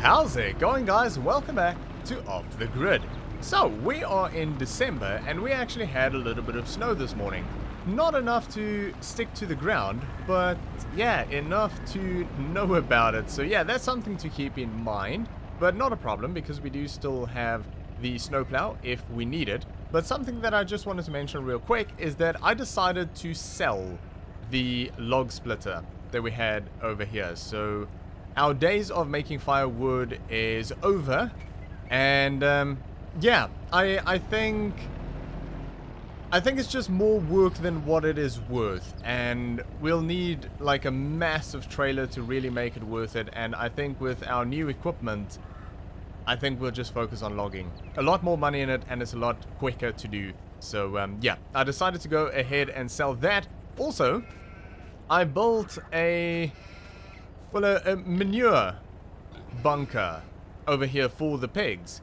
How's it going, guys? Welcome back to Off the Grid. So, we are in December and we actually had a little bit of snow this morning. Not enough to stick to the ground, but yeah, enough to know about it. So yeah, that's something to keep in mind, but not a problem because we do still have the snowplow if we need it. But something that I just wanted to mention real quick is that I decided to sell the log splitter that we had over here. So our days of making firewood is over, and yeah, I think it's just more work than what it is worth, and we'll need like a massive trailer to really make it worth it. And I think with our new equipment, I think we'll just focus on logging. A lot more money in it, and it's a lot quicker to do. So yeah, I decided to go ahead and sell that. Also, I built a manure bunker over here for the pigs.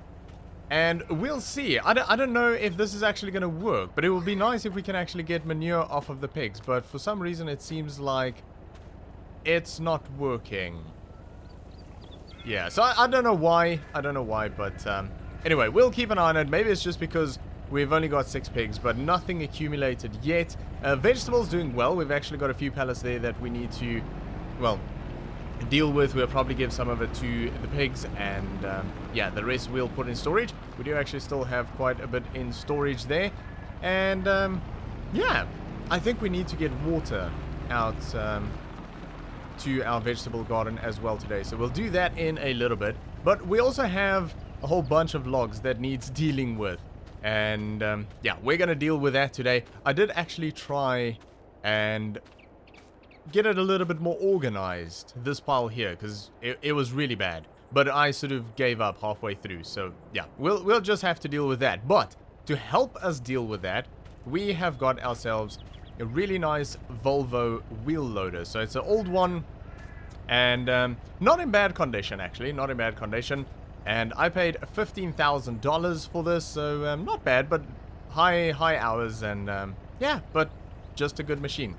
And we'll see. I don't know if this is actually going to work, but it would be nice if we can actually get manure off of the pigs. But for some reason, it seems like it's not working. Yeah, so I don't know why. I don't know why, but anyway, we'll keep an eye on it. Maybe it's just because we've only got 6 pigs, but nothing accumulated yet. Vegetables doing well. We've actually got a few pallets there that we need to, well, deal with. We'll probably give some of it to the pigs, and yeah, the rest we'll put in storage. We do actually still have quite a bit in storage there, and yeah, I think we need to get water out to our vegetable garden as well today, so we'll do that in a little bit. But we also have a whole bunch of logs that needs dealing with, and yeah, we're gonna deal with that today. I did actually try and get it a little bit more organized, this pile here, because it was really bad, but I sort of gave up halfway through. So yeah, we'll just have to deal with that. But to help us deal with that, we have got ourselves a really nice Volvo wheel loader. So it's an old one, and not in bad condition, actually, not in bad condition. And I paid $15,000 for this, so not bad, but high hours, and yeah, but just a good machine.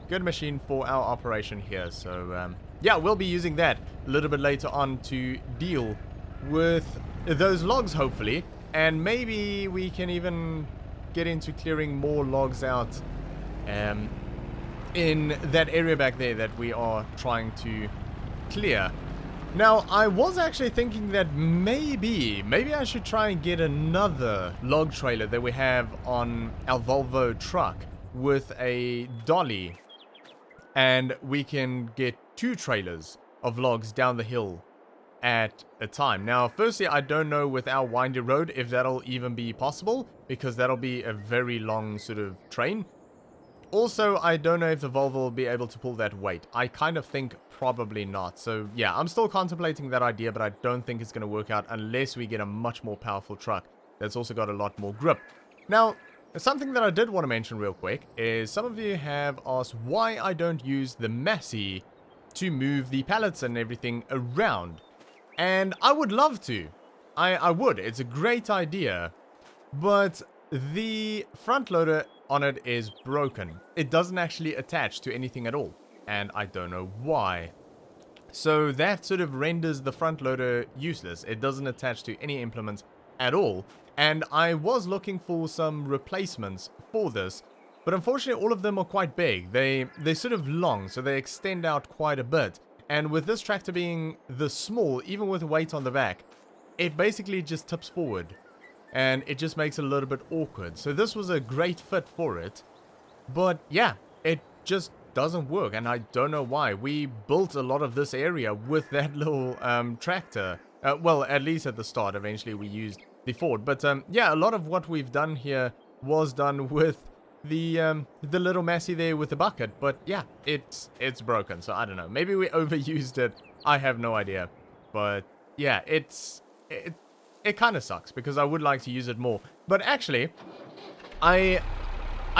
Good machine for our operation here. So yeah, we'll be using that a little bit later on to deal with those logs, hopefully, and maybe we can even get into clearing more logs out in that area back there that we are trying to clear. Now, I was actually thinking that maybe I should try and get another log trailer that we have on our Volvo truck with a dolly, and we can get 2 trailers of logs down the hill at a time. Now, firstly, I don't know with our windy road if that'll even be possible, because that'll be a very long sort of train. Also, I don't know if the Volvo will be able to pull that weight. I kind of think probably not. So yeah, I'm still contemplating that idea, but I don't think it's going to work out unless we get a much more powerful truck that's also got a lot more grip. Now, something that I did want to mention real quick is some of you have asked why I don't use the Massey to move the pallets and everything around. And I would love to. I would. It's a great idea. But the front loader on it is broken. It doesn't actually attach to anything at all, and I don't know why. So that sort of renders the front loader useless. It doesn't attach to any implements at all. And I was looking for some replacements for this, but unfortunately all of them are quite big. They're sort of long, so they extend out quite a bit. And with this tractor being this small, even with weight on the back, it basically just tips forward, and it just makes it a little bit awkward. So this was a great fit for it, but yeah, it just doesn't work, and I don't know why. We built a lot of this area with that little tractor. Well, at least at the start. Eventually we used the Ford, but yeah, a lot of what we've done here was done with the little Massey there with the bucket. But yeah, it's broken, so I don't know. Maybe we overused it. I have no idea. But yeah, it kind of sucks because I would like to use it more. But actually, I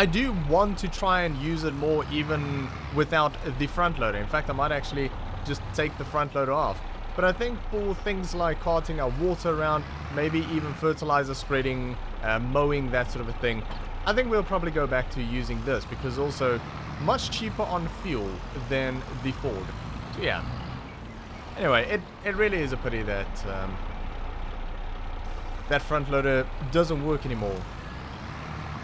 do want to try and use it more even without the front loader. In fact, I might actually just take the front loader off. But I think for things like carting our water around, maybe even fertilizer spreading, mowing, that sort of a thing, I think we'll probably go back to using this, because also much cheaper on fuel than the Ford. So yeah, Anyway, it really is a pity that that front loader doesn't work anymore.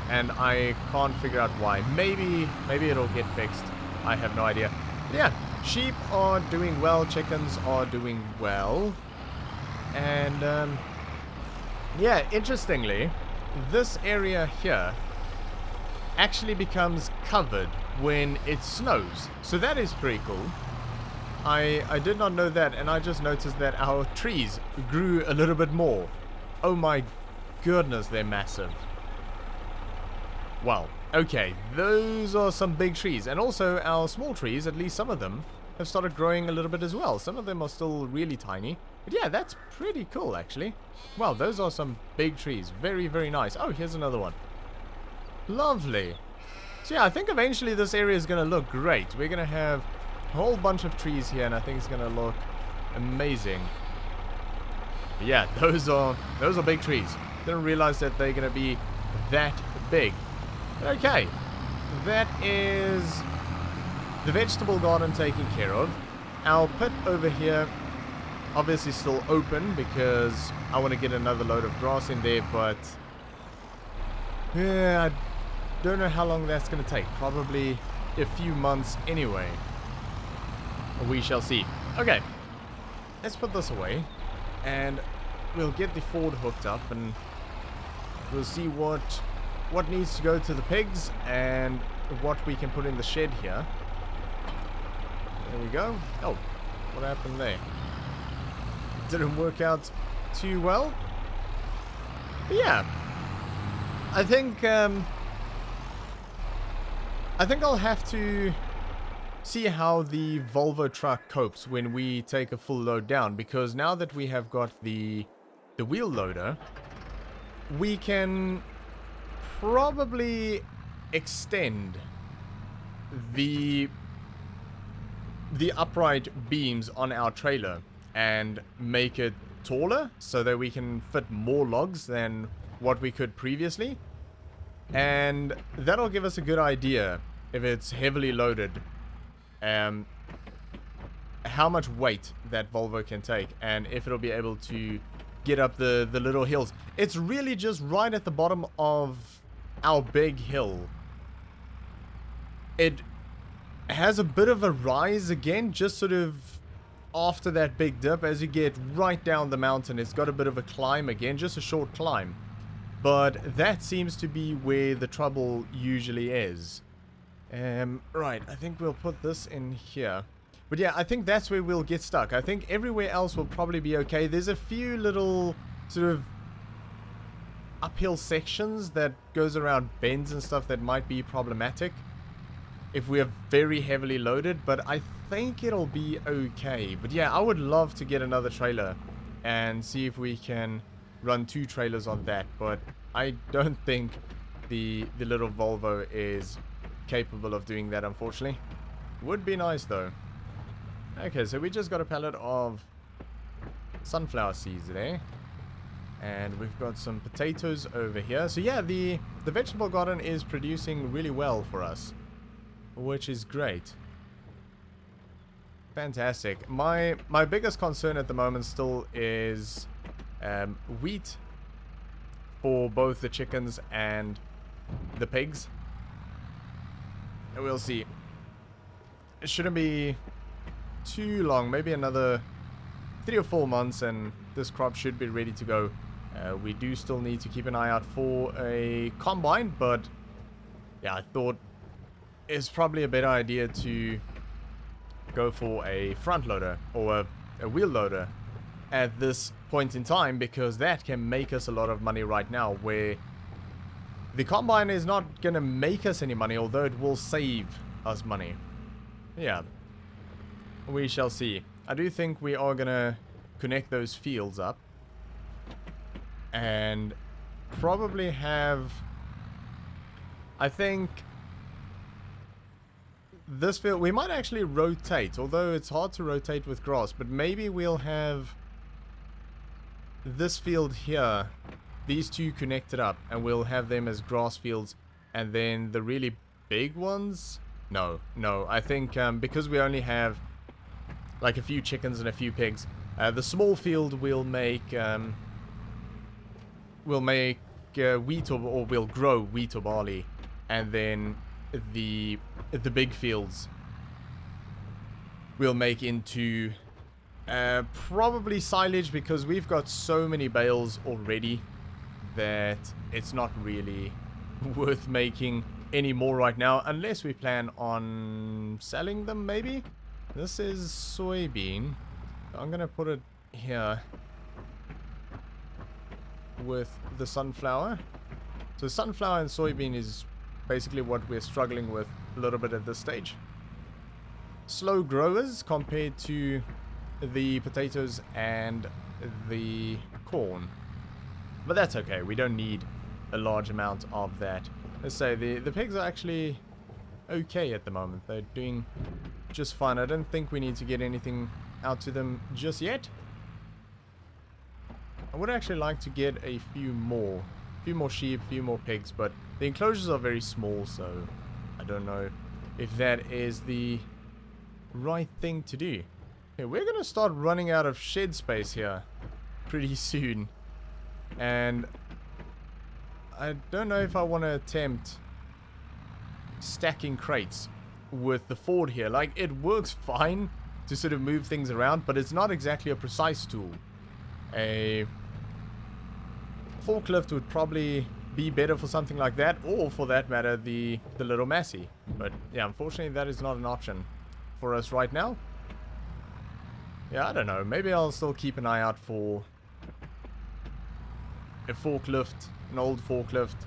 And I can't figure out why. Maybe it'll get fixed. I have no idea. But yeah, sheep are doing well. Chickens are doing well. And yeah, interestingly, this area here actually becomes covered when it snows. So that is pretty cool. I did not know that, and I just noticed that our trees grew a little bit more. Oh my goodness, they're massive. Wow. Okay, those are some big trees. And also our small trees, at least some of them, have started growing a little bit as well. Some of them are still really tiny. But yeah, that's pretty cool, actually. Wow, those are some big trees. Very, very nice. Oh, here's another one. Lovely. So yeah, I think eventually this area is going to look great. We're going to have a whole bunch of trees here, and I think it's going to look amazing. But yeah, those are big trees. Didn't realize that they're going to be that big. Okay, that is the vegetable garden taken care of. Our pit over here, obviously still open because I want to get another load of grass in there, but yeah, I don't know how long that's going to take. Probably a few months anyway. We shall see. Okay, let's put this away and we'll get the Ford hooked up and we'll see what needs to go to the pigs and what we can put in the shed here. There we go. Oh, what happened there? Didn't work out too well. But yeah, I think I'll have to see how the Volvo truck copes when we take a full load down, because now that we have got the wheel loader, we can probably extend the upright beams on our trailer and make it taller so that we can fit more logs than what we could previously. And that'll give us a good idea, if it's heavily loaded, how much weight that Volvo can take, and if it'll be able to get up the little hills. It's really just right at the bottom of our big hill. It has a bit of a rise again, just sort of after that big dip. As you get right down the mountain, it's got a bit of a climb again, just a short climb. But that seems to be where the trouble usually is. Right, I think we'll put this in here. But yeah, I think that's where we'll get stuck. I think everywhere else will probably be okay. There's a few little sort of uphill sections that goes around bends and stuff that might be problematic if we're very heavily loaded, but I think it'll be okay. But yeah, I would love to get another trailer and see if we can run 2 trailers on that, but I don't think the little Volvo is capable of doing that, unfortunately. Would be nice though. Okay, so we just got a pallet of sunflower seeds there. And we've got some potatoes over here. So yeah, the vegetable garden is producing really well for us, which is great. Fantastic. My biggest concern at the moment still is wheat for both the chickens and the pigs. And we'll see. It shouldn't be too long, maybe another 3 or 4 months, and this crop should be ready to go. We do still need to keep an eye out for a combine, but yeah, I thought it's probably a better idea to go for a front loader or a wheel loader at this point in time, because that can make us a lot of money right now, where the combine is not gonna make us any money, although it will save us money. Yeah, we shall see. I do think we are gonna connect those fields up and probably have, I think this field, we might actually rotate, although it's hard to rotate with grass, but maybe we'll have this field here, these 2 connected up, and we'll have them as grass fields, and then the really big ones, no, I think because we only have like a few chickens and a few pigs. The small field will make wheat or will grow wheat or barley, and then the big fields will make into probably silage, because we've got so many bales already that it's not really worth making any more right now, unless we plan on selling them maybe. This is soybean. I'm gonna put it here with the sunflower. So sunflower and soybean is basically what we're struggling with a little bit at this stage. Slow growers compared to the potatoes and the corn. But that's okay, we don't need a large amount of that. Let's say the pigs are actually okay at the moment. They're doing just fine. I don't think we need to get anything out to them just yet. I would actually like to get a few more sheep, a few more pigs, but the enclosures are very small, so I don't know if that is the right thing to do. Okay, we're gonna start running out of shed space here pretty soon, and I don't know if I want to attempt stacking crates with the Ford here. Like, it works fine to sort of move things around, but it's not exactly a precise tool. A forklift would probably be better for something like that, or for that matter, the little Massey. But yeah, unfortunately that is not an option for us right now. Yeah, I don't know. Maybe I'll still keep an eye out for a forklift, an old forklift.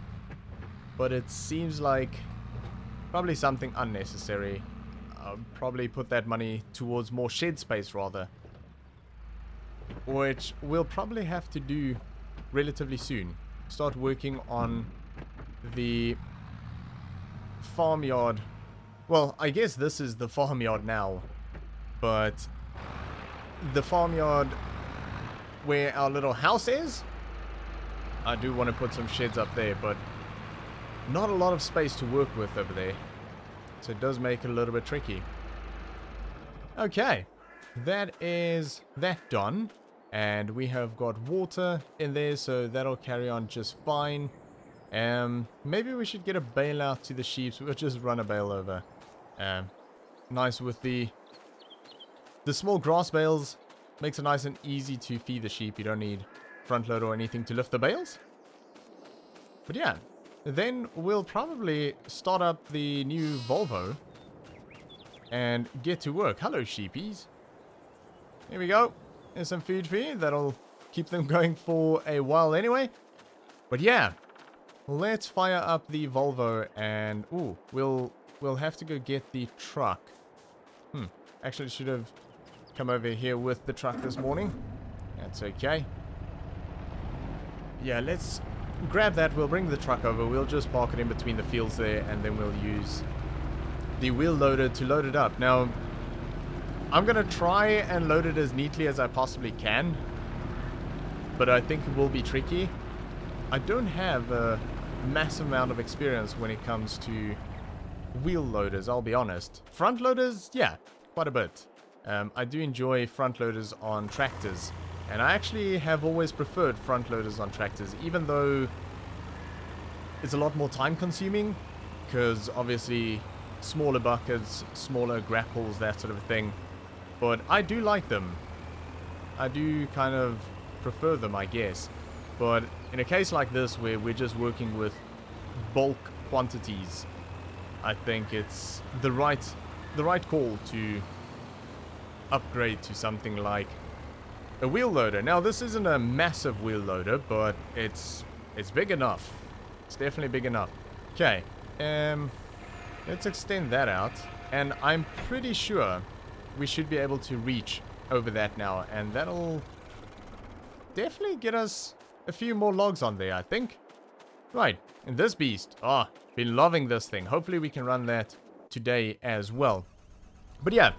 But it seems like probably something unnecessary. I'll probably put that money towards more shed space rather, which we'll probably have to do relatively soon. Start working on the farmyard. Well, I guess this is the farmyard now, but the farmyard where our little house is, I do want to put some sheds up there, but not a lot of space to work with over there, so it does make it a little bit tricky. Okay, that is that done, and we have got water in there, so that'll carry on just fine. Maybe we should get a bale out to the sheep, so we'll just run a bale over. Nice with the small grass bales, makes it nice and easy to feed the sheep. You don't need front load or anything to lift the bales. But yeah, then we'll probably start up the new Volvo and get to work. Hello, sheepies. Here we go. There's some food for you. That'll keep them going for a while anyway. But yeah, let's fire up the Volvo, and ooh, we'll have to go get the truck. Actually should have come over here with the truck this morning. That's okay. Yeah, let's grab that. We'll bring the truck over. We'll just park it in between the fields there, and then we'll use the wheel loader to load it up. Now, I'm gonna try and load it as neatly as I possibly can, but I think it will be tricky. I don't have a massive amount of experience when it comes to wheel loaders, I'll be honest. Front loaders, yeah, quite a bit. I do enjoy front loaders on tractors, and I actually have always preferred front loaders on tractors, even though it's a lot more time consuming, because obviously smaller buckets, smaller grapples, that sort of thing. But I do like them. I do kind of prefer them, I guess. But in a case like this, where we're just working with bulk quantities, I think it's the right call to upgrade to something like a wheel loader. Now, this isn't a massive wheel loader, but it's big enough. It's definitely big enough. Okay, let's extend that out, and I'm pretty sure we should be able to reach over that now, and that'll definitely get us a few more logs on there, I think. Right, and this beast, been loving this thing. Hopefully we can run that today as well. But yeah,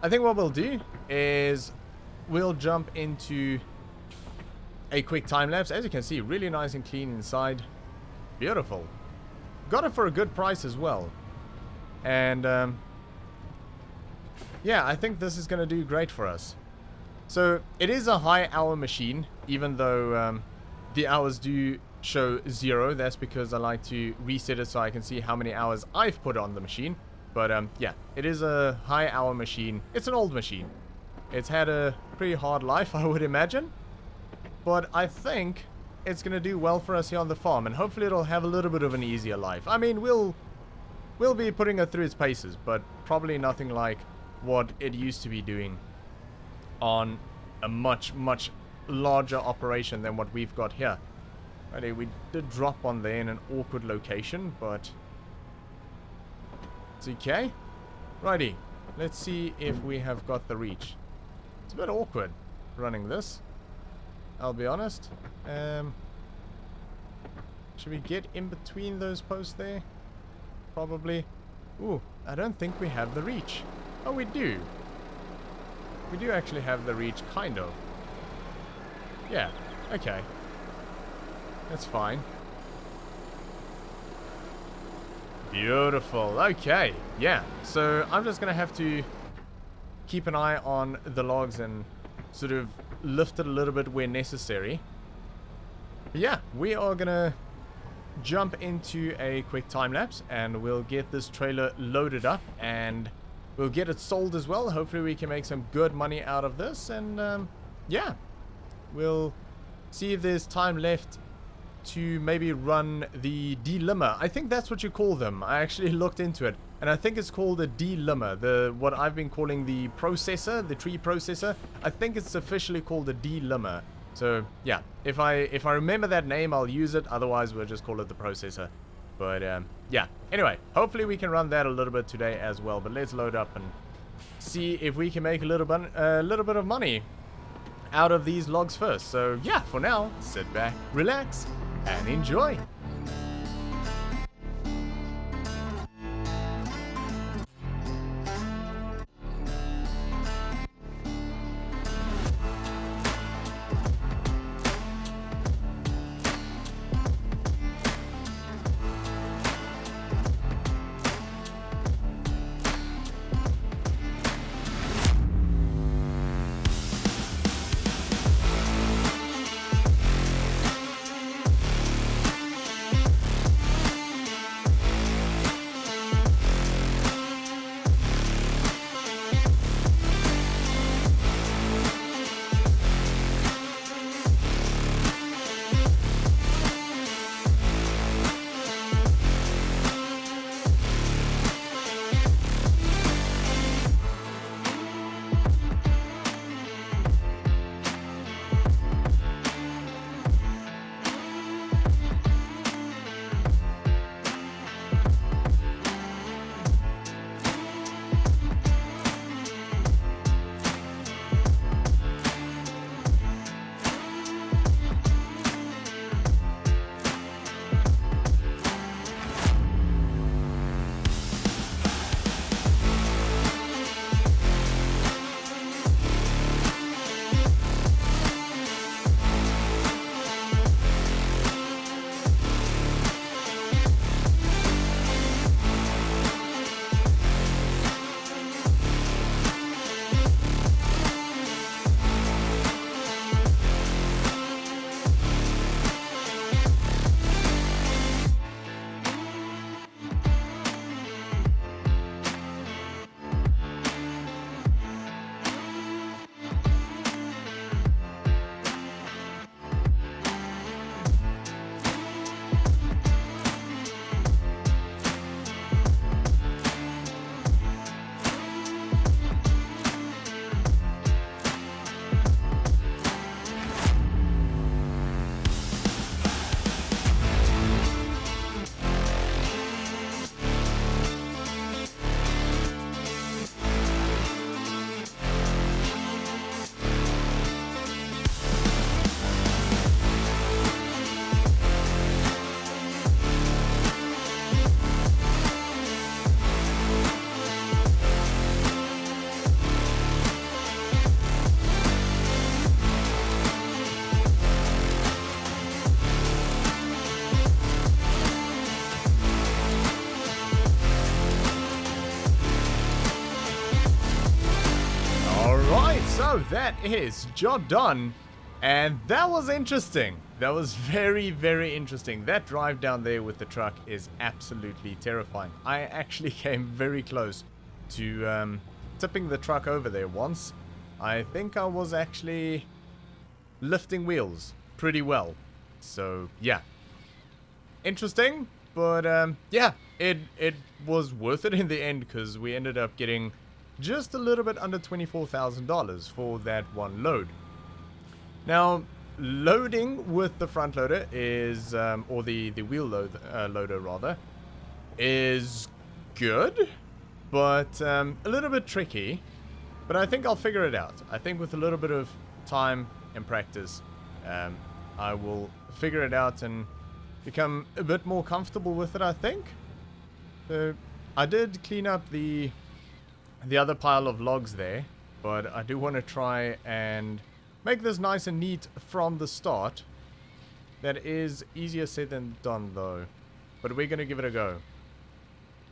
I think what we'll do is we'll jump into a quick time lapse. As you can see, really nice and clean inside. Beautiful. Got it for a good price as well. And yeah, I think this is going to do great for us. So it is a high hour machine, even though the hours do show 0. That's because I like to reset it so I can see how many hours I've put on the machine. But yeah, it is a high hour machine. It's an old machine. It's had a pretty hard life, I would imagine. But I think it's going to do well for us here on the farm, and hopefully it'll have a little bit of an easier life. I mean, we'll be putting it through its paces, but probably nothing like what it used to be doing on a much, much larger operation than what we've got here. Righty, we did drop on there in an awkward location, but it's okay. Righty, let's see if we have got the reach. It's a bit awkward running this, I'll be honest. Should we get in between those posts there? Probably. Ooh, I don't think we have the reach. Oh, we do. We do actually have the reach, kind of. Yeah, okay. That's fine. Beautiful. Okay, yeah. So I'm just going to have to keep an eye on the logs and sort of lift it a little bit where necessary. But yeah, we are going to jump into a quick time lapse and we'll get this trailer loaded up and we'll get it sold as well. Hopefully we can make some good money out of this, and yeah, we'll see if there's time left to maybe run the delimber. I think that's what you call them. I actually looked into it, and I think it's called a delimber. What I've been calling the processor, the tree processor. I think it's officially called a delimber. So yeah, if I remember that name, I'll use it. Otherwise, we'll just call it the processor. But yeah. Anyway, hopefully we can run that a little bit today as well. But let's load up and see if we can make a little bit of money out of these logs first. So yeah, for now, sit back, relax, and enjoy. so that is job done. And that was interesting. That was very, very interesting. That drive down there with the truck is absolutely terrifying. I actually came very close to tipping the truck over there once. I think I was actually lifting wheels pretty well. So, yeah. Interesting, but yeah, it was worth it in the end because we ended up getting just a little bit under $24,000 for that one load. Now, loading with the front loader is, or the wheel loader rather, is good, but a little bit tricky. But I think I'll figure it out. I think with a little bit of time and practice, I will figure it out and become a bit more comfortable with it, I think. So, I did clean up the other pile of logs there, but I do want to try and make this nice and neat from the start. That is easier said than done though, but we're going to give it a go.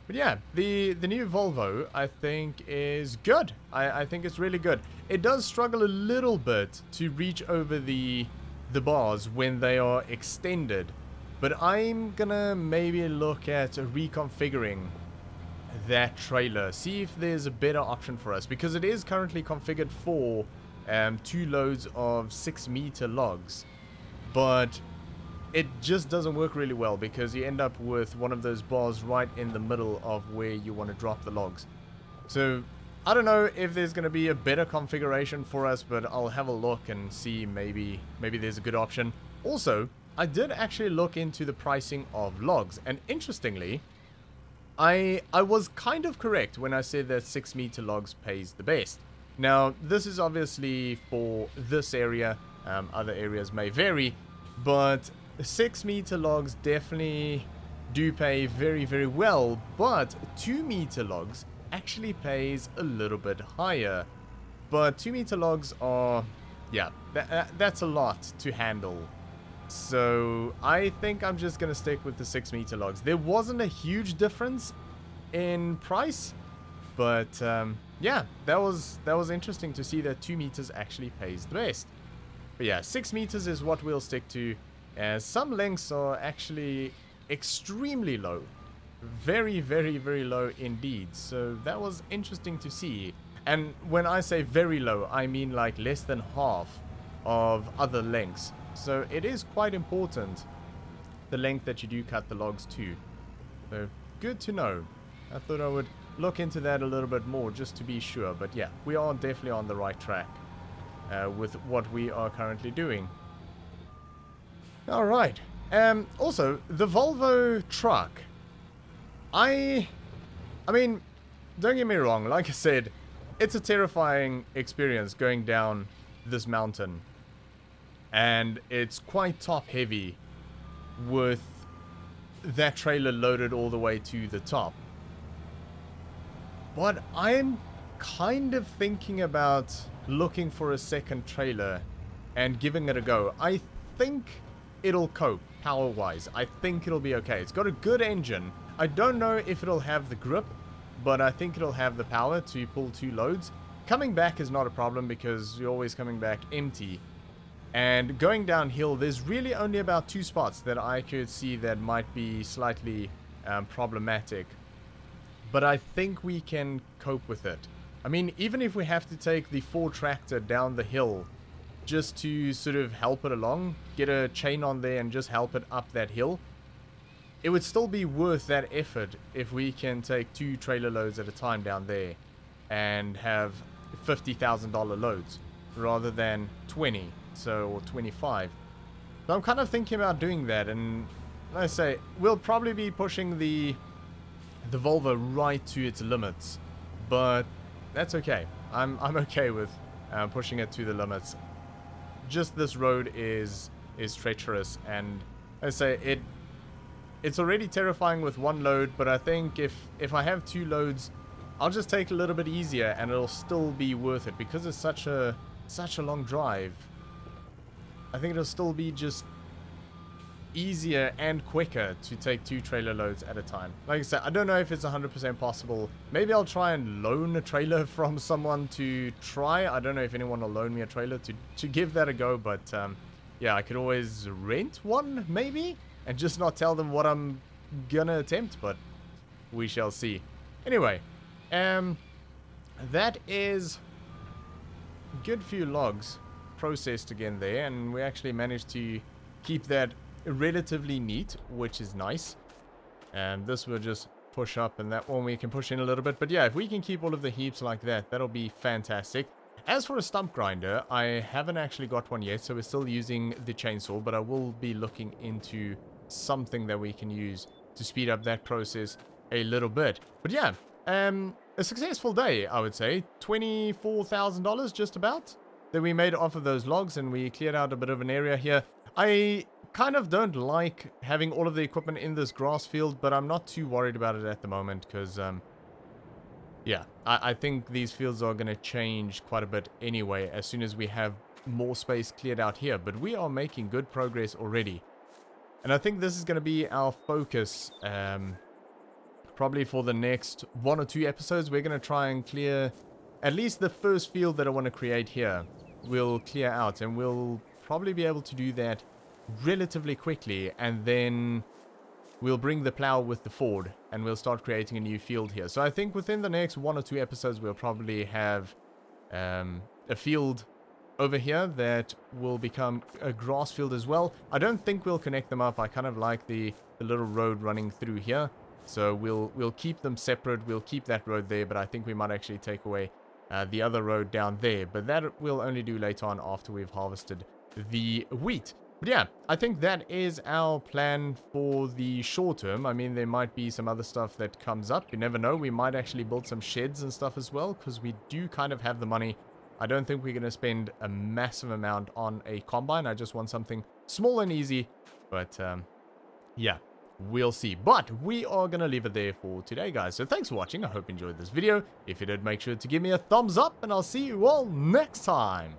But yeah, the new Volvo I think is good. I think it's really good. It does struggle a little bit to reach over the bars when they are extended, but I'm gonna maybe look at reconfiguring that trailer, see if there's a better option for us, because it is currently configured for 2 loads of 6-meter logs, but it just doesn't work really well because you end up with one of those bars right in the middle of where you want to drop the logs. So I don't know if there's going to be a better configuration for us, but I'll have a look and see maybe there's a good option. Also, I did actually look into the pricing of logs, and interestingly, I was kind of correct when I said that 6-meter logs pays the best. Now, this is obviously for this area. Other areas may vary, but 6-meter logs definitely do pay very, very well, but 2-meter logs actually pays a little bit higher. But 2-meter logs are, yeah, that's a lot to handle. So I think I'm just gonna stick with the 6-meter logs. There wasn't a huge difference in price, but yeah, that was interesting to see that 2 meters actually pays the best. But yeah, 6 meters is what we'll stick to, as some lengths are actually extremely low. Very, very, very low indeed. So that was interesting to see. And when I say very low, I mean like less than half of other lengths. So it is quite important, the length that you do cut the logs to. So good to know. I thought I would look into that a little bit more just to be sure. But yeah, we are definitely on the right track with what we are currently doing. Alright. Also, the Volvo truck. I mean, don't get me wrong. Like I said, it's a terrifying experience going down this mountain. And it's quite top heavy with that trailer loaded all the way to the top. But I'm kind of thinking about looking for a second trailer and giving it a go. I think it'll cope power-wise. I think it'll be okay. It's got a good engine. I don't know if it'll have the grip, but I think it'll have the power to pull 2 loads. Coming back is not a problem because you're always coming back empty. And going downhill, there's really only about 2 spots that I could see that might be slightly problematic. But I think we can cope with it. I mean, even if we have to take the 4 tractor down the hill just to sort of help it along, get a chain on there and just help it up that hill, it would still be worth that effort if we can take 2 trailer loads at a time down there and have $50,000 loads rather than 20. Or 25. So I'm kind of thinking about doing that, and like I say, we'll probably be pushing the Volvo right to its limits, but that's okay. I'm okay with pushing it to the limits. Just this road is treacherous, and like I say, it's already terrifying with 1 load, but I think if I have 2 loads, I'll just take it a little bit easier and it'll still be worth it because it's such a long drive. I think it'll still be just easier and quicker to take 2 trailer loads at a time. Like I said, I don't know if it's 100% possible. Maybe I'll try and loan a trailer from someone to try. I don't know if anyone will loan me a trailer to give that a go, but yeah, I could always rent one maybe and just not tell them what I'm gonna attempt, but we shall see. Anyway, that is a good few logs processed again there, and we actually managed to keep that relatively neat, which is nice. And this will just push up, and that one we can push in a little bit. But yeah, if we can keep all of the heaps like that, that'll be fantastic. As for a stump grinder, I haven't actually got one yet, so we're still using the chainsaw, but I will be looking into something that we can use to speed up that process a little bit. But yeah, a successful day, I would say. $24,000 just about that we made off of those logs, and we cleared out a bit of an area here. I kind of don't like having all of the equipment in this grass field, but I'm not too worried about it at the moment because, yeah, I think these fields are going to change quite a bit anyway as soon as we have more space cleared out here. But we are making good progress already. And I think this is going to be our focus, probably for the next 1 or 2 episodes. We're going to try and clear at least the first field that I want to create here. We'll clear out, and we'll probably be able to do that relatively quickly, and then we'll bring the plow with the Ford and we'll start creating a new field here. So I think within the next 1 or 2 episodes we'll probably have a field over here that will become a grass field as well. I don't think we'll connect them up. I kind of like the little road running through here, so we'll keep them separate. We'll keep that road there, but I think we might actually take away the other road down there, but that we'll only do later on after we've harvested the wheat. But yeah, I think that is our plan for the short term. I mean, there might be some other stuff that comes up. You never know. We might actually build some sheds and stuff as well, because we do kind of have the money. I don't think we're going to spend a massive amount on a combine. I just want something small and easy. But yeah, we'll see. But we are going to leave it there for today, guys. So thanks for watching. I hope you enjoyed this video. If you did, make sure to give me a thumbs up, and I'll see you all next time.